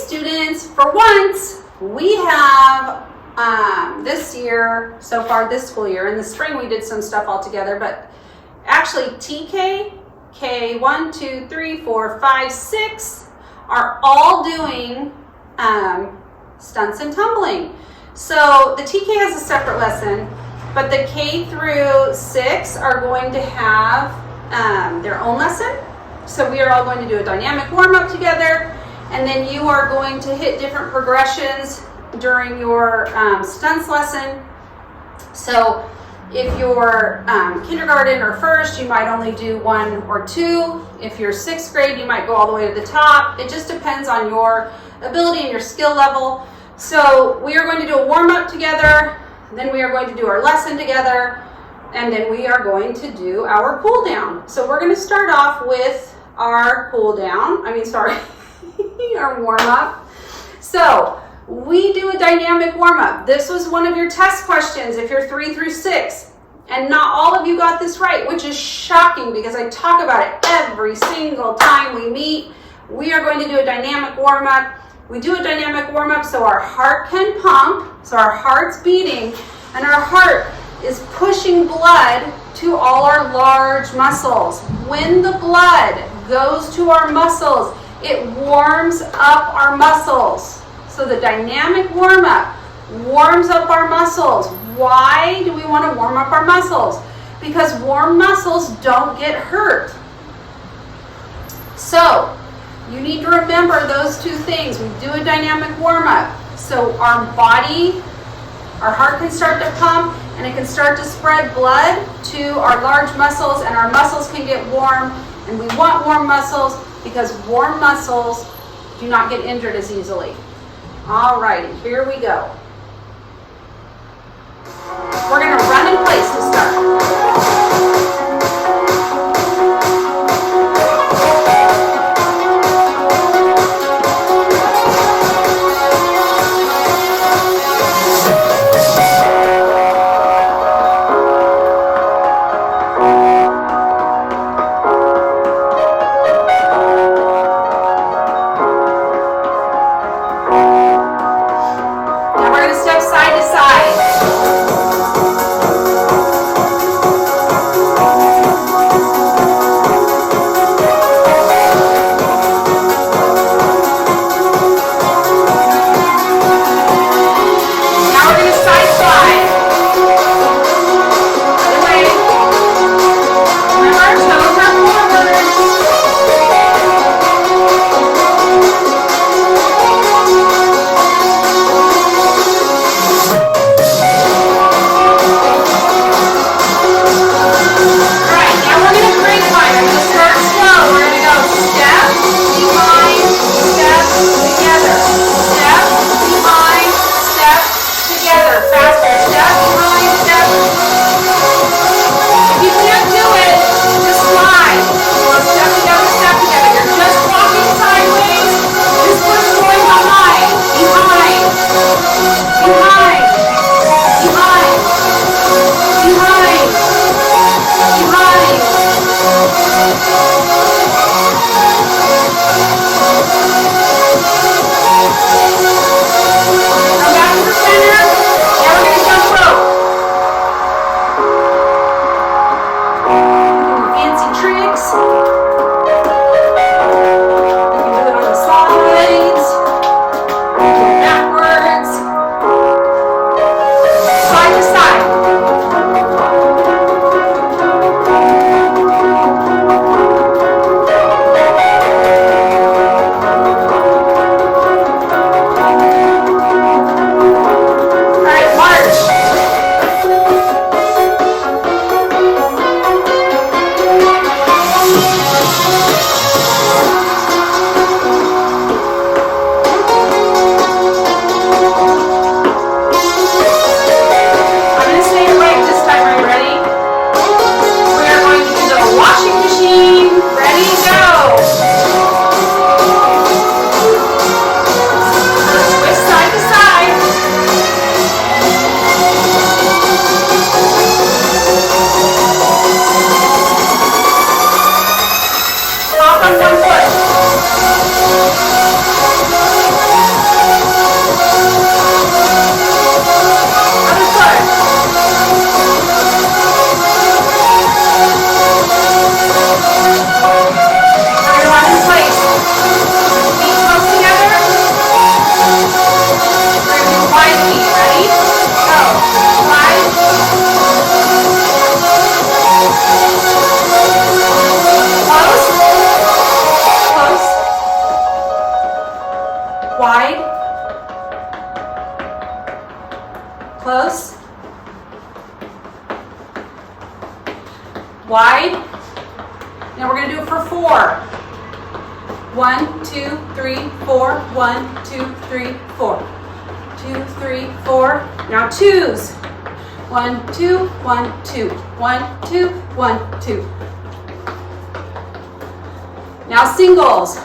students, for once, we have this year, so far this school year, in the spring we did some stuff all together, but actually TK, K 1, 2, 3, 4, 5, 6 are all doing stunts and tumbling. So the TK has a separate lesson, but the K through 6 are going to have their own lesson. So we are all going to do a dynamic warm-up together, and then you are going to hit different progressions during your stunts lesson. So if you're kindergarten or first, you might only do 1 or 2. If you're 6th grade, you might go all the way to the top. It just depends on your ability and your skill level. So we are going to do a warm-up together, then we are going to do our lesson together, and then we are going to do our cool down. So we're going to start off with our cool down, our warm-up. So we do a dynamic warm-up. This was one of your test questions if you're 3 through 6. And not all of you got this right, which is shocking because I talk about it every single time we meet. We are going to do a dynamic warm-up. We do a dynamic warm-up so our heart can pump, so our heart's beating, and our heart is pushing blood to all our large muscles. When the blood goes to our muscles, it warms up our muscles. So the dynamic warm-up warms up our muscles. Why do we want to warm up our muscles? Because warm muscles don't get hurt. So you need to remember those two things. We do a dynamic warm-up so our body, our heart can start to pump, and it can start to spread blood to our large muscles, and our muscles can get warm. And we want warm muscles because warm muscles do not get injured as easily. All righty, here we go. We're going to run in place to start. Now we're going to step side to side. wide, close, wide. Now we're going to do it for 4. 1, 2, 3, 4. 1, 2, 3, 4. 2, 3, 4. Now 2s. 1, 2, 1, 2. 1, 2, 1, 2. Now singles.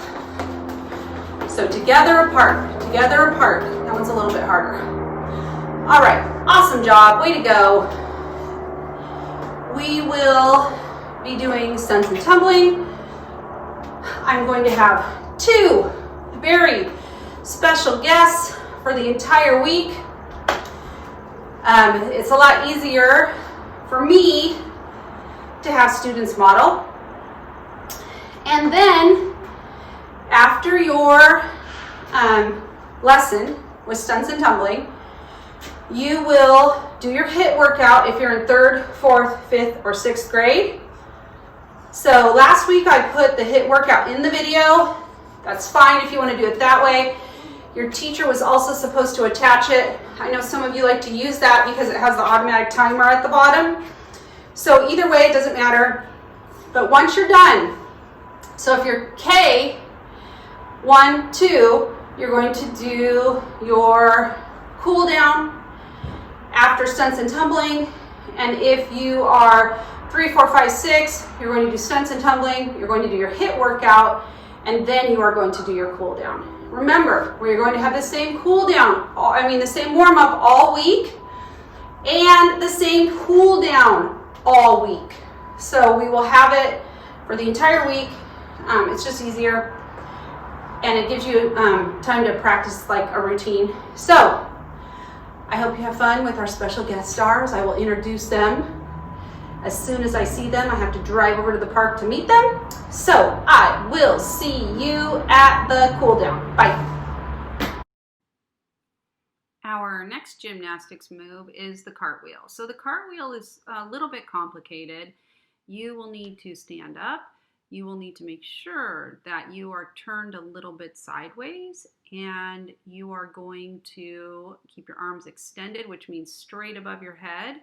So together, apart, together, apart. That one's a little bit harder. All right, awesome job, way to go. We will be doing stunts and tumbling. I'm going to have 2 very special guests for the entire week. It's a lot easier for me to have students model. And then after your lesson with stunts and tumbling, you will do your HIIT workout if you're in 3rd, 4th, 5th, or 6th grade. So last week I put the HIIT workout in the video. That's fine if you want to do it that way. Your teacher was also supposed to attach it. I know some of you like to use that because it has the automatic timer at the bottom. So either way, it doesn't matter. But once you're done, so if you're K, 1, 2, you're going to do your cool down after stunts and tumbling. And if you are 3, 4, 5, 6, you're going to do stunts and tumbling, you're going to do your HIIT workout, and then you are going to do your cool down. Remember, we're going to have the same cool down, the same warm up all week, and the same cool down all week. So we will have it for the entire week. It's just easier, and it gives you time to practice like a routine. So I hope you have fun with our special guest stars. I will introduce them as soon as I see them. I have to drive over to the park to meet them. So I will see you at the cool down. Bye. Our next gymnastics move is the cartwheel. So the cartwheel is a little bit complicated. You will need to stand up. You will need to make sure that you are turned a little bit sideways, and you are going to keep your arms extended, which means straight above your head.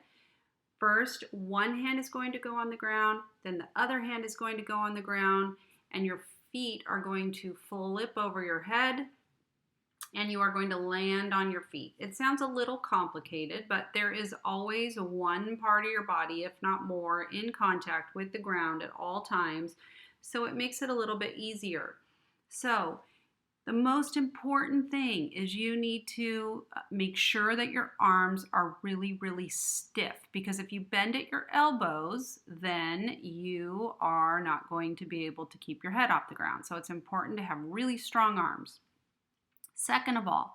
First, one hand is going to go on the ground, then the other hand is going to go on the ground, and your feet are going to flip over your head, and you are going to land on your feet. It sounds a little complicated, but there is always one part of your body, if not more, in contact with the ground at all times, so it makes it a little bit easier. So the most important thing is you need to make sure that your arms are really, really stiff, because if you bend at your elbows, then you are not going to be able to keep your head off the ground. So it's important to have really strong arms. Second of all,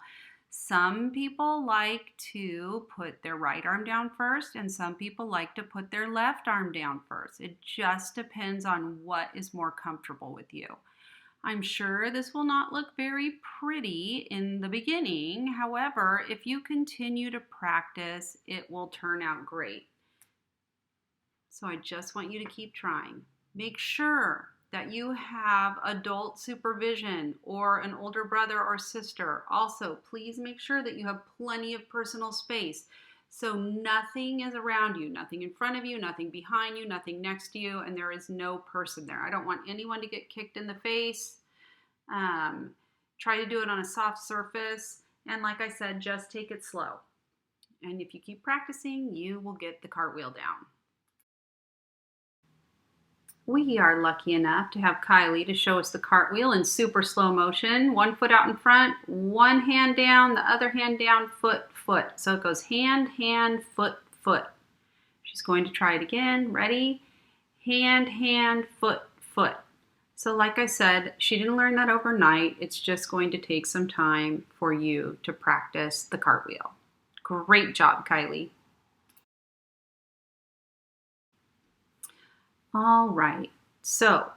some people like to put their right arm down first, and some people like to put their left arm down first. It just depends on what is more comfortable with you. I'm sure this will not look very pretty in the beginning. However, if you continue to practice, it will turn out great. So I just want you to keep trying. Make sure that you have adult supervision or an older brother or sister. Also, please make sure that you have plenty of personal space. So nothing is around you, nothing in front of you, nothing behind you, nothing next to you, and there is no person there. I don't want anyone to get kicked in the face. Try to do it on a soft surface. And like I said, just take it slow. And if you keep practicing, you will get the cartwheel down. We are lucky enough to have Kylie to show us the cartwheel in super slow motion. One foot out in front, one hand down, the other hand down, foot, foot. So it goes hand, hand, foot, foot. She's going to try it again. Ready? Hand, hand, foot, foot. So like I said, she didn't learn that overnight. It's just going to take some time for you to practice the cartwheel. Great job, Kylie. All right, so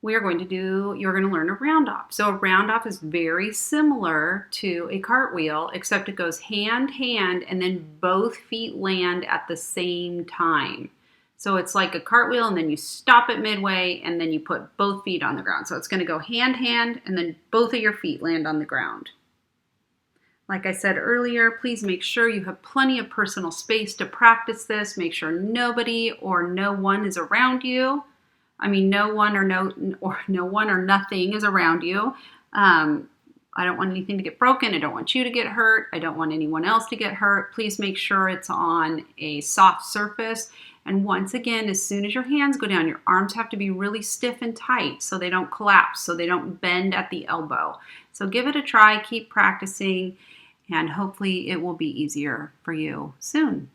you're going to learn a roundoff. So a roundoff is very similar to a cartwheel, except it goes hand, hand, and then both feet land at the same time. So it's like a cartwheel, and then you stop it midway, and then you put both feet on the ground. So it's going to go hand, hand, and then both of your feet land on the ground. Like I said earlier, please make sure you have plenty of personal space to practice this. Make sure nobody or no one is around you. I mean, no one or nothing is around you. I don't want anything to get broken. I don't want you to get hurt. I don't want anyone else to get hurt. Please make sure it's on a soft surface. And once again, as soon as your hands go down, your arms have to be really stiff and tight so they don't collapse, so they don't bend at the elbow. So give it a try, keep practicing, and hopefully it will be easier for you soon.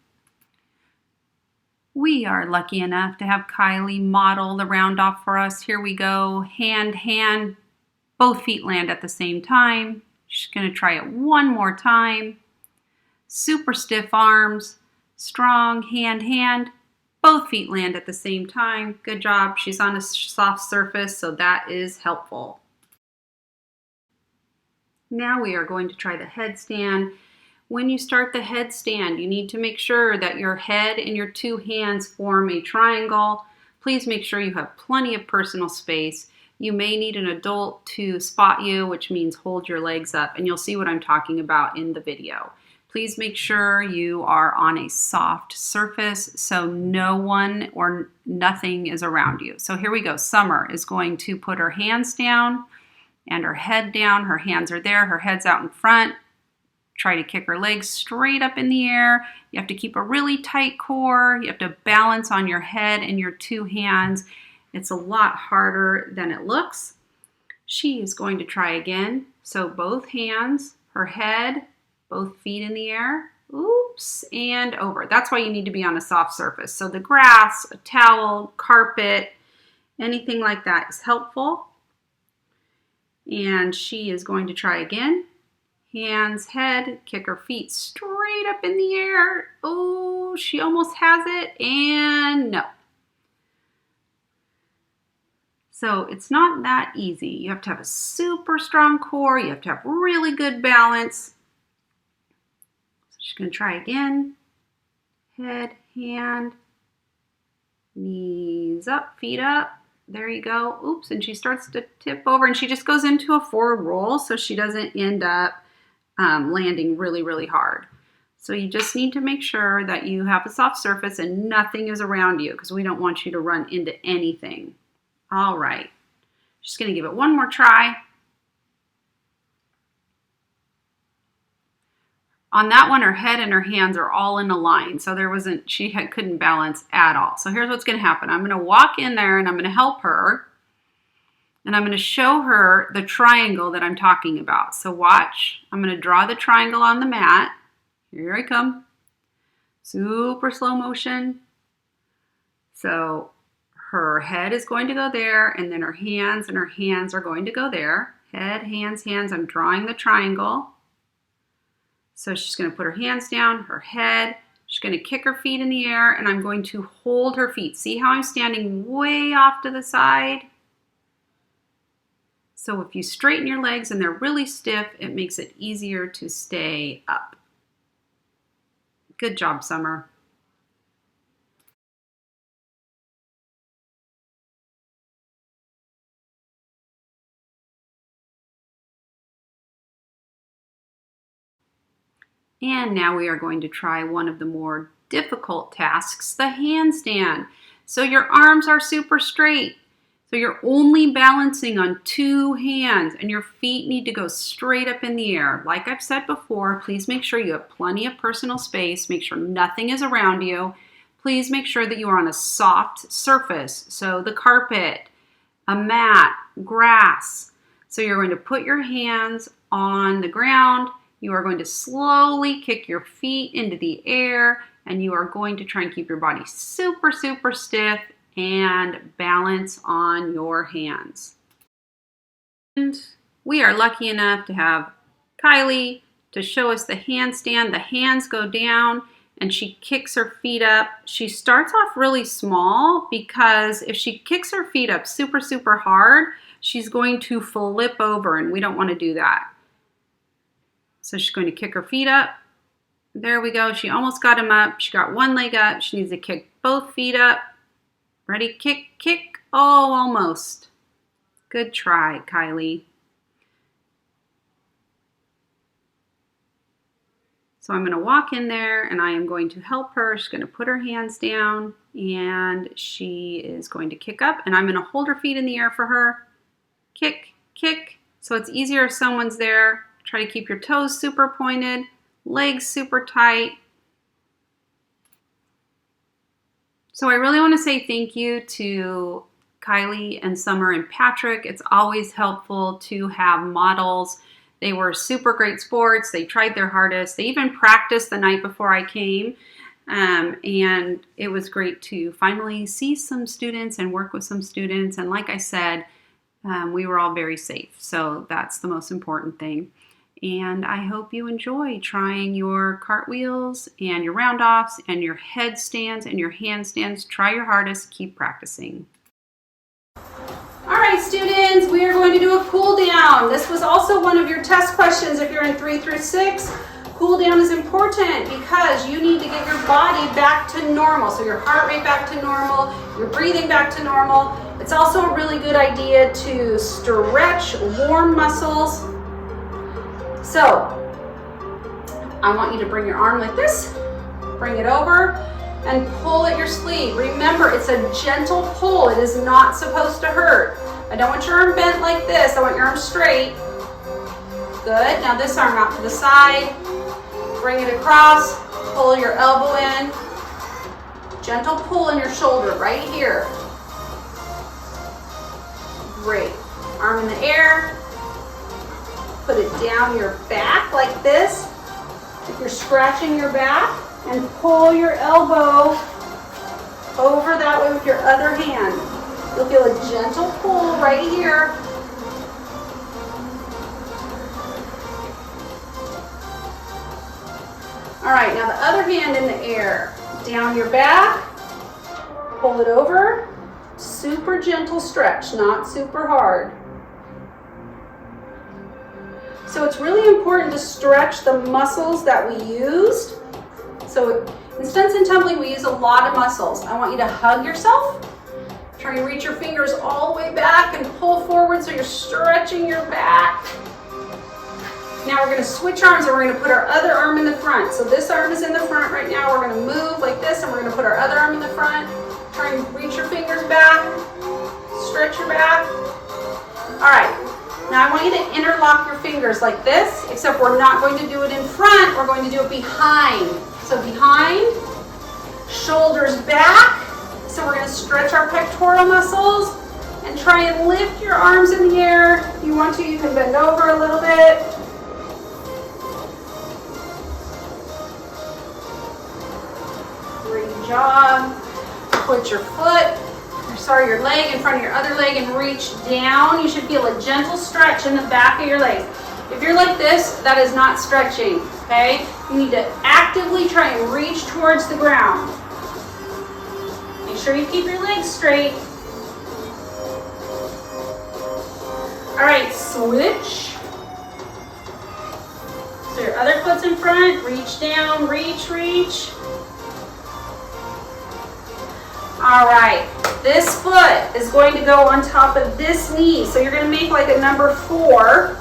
We are lucky enough to have Kylie model the roundoff for us. Here we go, hand, hand, both feet land at the same time. She's going to try it one more time. Super stiff arms, strong, hand, hand. Both feet land at the same time. Good job. She's on a soft surface, so that is helpful. Now we are going to try the headstand. When you start the headstand, you need to make sure that your head and your two hands form a triangle. Please make sure you have plenty of personal space. You may need an adult to spot you, which means hold your legs up, and you'll see what I'm talking about in the video. Please make sure you are on a soft surface so no one or nothing is around you. So here we go. Summer is going to put her hands down and her head down. Her hands are there. Her head's out in front. Try to kick her legs straight up in the air. You have to keep a really tight core. You have to balance on your head and your two hands. It's a lot harder than it looks. She is going to try again. So both hands, her head, both feet in the air. Oops, and over. That's why you need to be on a soft surface. So the grass, a towel, carpet, anything like that is helpful. And she is going to try again. Hands, head, kick her feet straight up in the air. Oh, she almost has it, and no. So it's not that easy. You have to have a super strong core. You have to have really good balance. So she's going to try again. Head, hand, knees up, feet up. There you go. Oops, and she starts to tip over, and she just goes into a forward roll so she doesn't end up landing really, really hard. So you just need to make sure that you have a soft surface and nothing is around you because we don't want you to run into anything. All right, just going to give it one more try. On that one, her head and her hands are all in a line, so couldn't balance at all. So here's what's going to happen. I'm going to walk in there and I'm going to help her. And I'm going to show her the triangle that I'm talking about. So watch. I'm going to draw the triangle on the mat. Here I come. Super slow motion. So her head is going to go there, and then her hands are going to go there. Head, hands, hands. I'm drawing the triangle. So she's going to put her hands down, her head. She's going to kick her feet in the air, and I'm going to hold her feet. See how I'm standing way off to the side? So if you straighten your legs and they're really stiff, it makes it easier to stay up. Good job, Summer. And now we are going to try one of the more difficult tasks, the handstand. So your arms are super straight. So you're only balancing on two hands and your feet need to go straight up in the air. Like I've said before, please make sure you have plenty of personal space. Make sure nothing is around you. Please make sure that you are on a soft surface. So the carpet, a mat, grass. So you're going to put your hands on the ground. You are going to slowly kick your feet into the air and you are going to try and keep your body super, super stiff and balance on your hands. And we are lucky enough to have Kylie to show us the handstand. The hands go down and she kicks her feet up. She starts off really small because if she kicks her feet up super, super hard, she's going to flip over and we don't want to do that. So she's going to kick her feet up. There we go. She almost got them up. She got one leg up. She needs to kick both feet up. Ready? Kick, kick. Oh, almost. Good try, Kylie. So I'm going to walk in there and I am going to help her. She's going to put her hands down and she is going to kick up, and I'm going to hold her feet in the air for her. Kick, kick. So it's easier if someone's there. Try to keep your toes super pointed, legs super tight. So I really want to say thank you to Kylie and Summer and Patrick. It's always helpful to have models. They were super great sports. They tried their hardest. They even practiced the night before I came. And it was great to finally see some students and work with some students. And like I said, we were all very safe. So that's the most important thing. And I hope you enjoy trying your cartwheels and your roundoffs and your headstands and your handstands. Try your hardest. Keep practicing. All right, students, we are going to do a cool down. This was also one of your test questions if you're in 3 through 6. Cool down is important because you need to get your body back to normal. So your heart rate back to normal, your breathing back to normal. It's also a really good idea to stretch warm muscles. So I want you to bring your arm like this, bring it over, and pull at your sleeve. Remember, it's a gentle pull. It is not supposed to hurt. I don't want your arm bent like this. I want your arm straight. Good. Now this arm out to the side. Bring it across. Pull your elbow in. Gentle pull in your shoulder right here. Great. Arm in the air. Put it down your back like this. If you're scratching your back, and pull your elbow over that way with your other hand. You'll feel a gentle pull right here. All right, now the other hand in the air. Down your back, pull it over. Super gentle stretch, not super hard. So it's really important to stretch the muscles that we used. So in stunts and tumbling, we use a lot of muscles. I want you to hug yourself. Try and reach your fingers all the way back and pull forward so you're stretching your back. Now we're going to switch arms and we're going to put our other arm in the front. So this arm is in the front right now. We're going to move like this and we're going to put our other arm in the front. Try and reach your fingers back. Stretch your back. All right. Now I want you to interlock your fingers like this, except we're not going to do it in front. We're going to do it behind. So behind, shoulders back. So we're going to stretch our pectoral muscles and try and lift your arms in the air. If you want to, you can bend over a little bit. Great job. Put your your leg in front of your other leg and reach down. You should feel a gentle stretch in the back of your leg. If you're like this, that is not stretching, okay? You need to actively try and reach towards the ground. Make sure you keep your legs straight. All right, switch. So your other foot's in front, reach down, reach, reach. All right, this foot is going to go on top of this knee. So you're going to make like a number 4.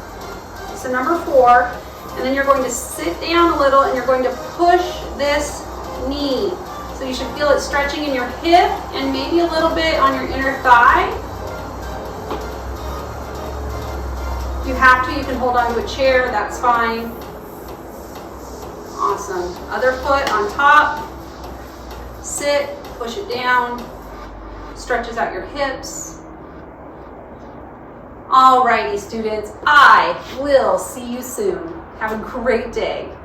So number 4, and then you're going to sit down a little and you're going to push this knee. So you should feel it stretching in your hip and maybe a little bit on your inner thigh. If you have to, you can hold on to a chair, that's fine. Awesome. Other foot on top. Sit, push it down. Stretches out your hips. Alrighty, students, I will see you soon. Have a great day.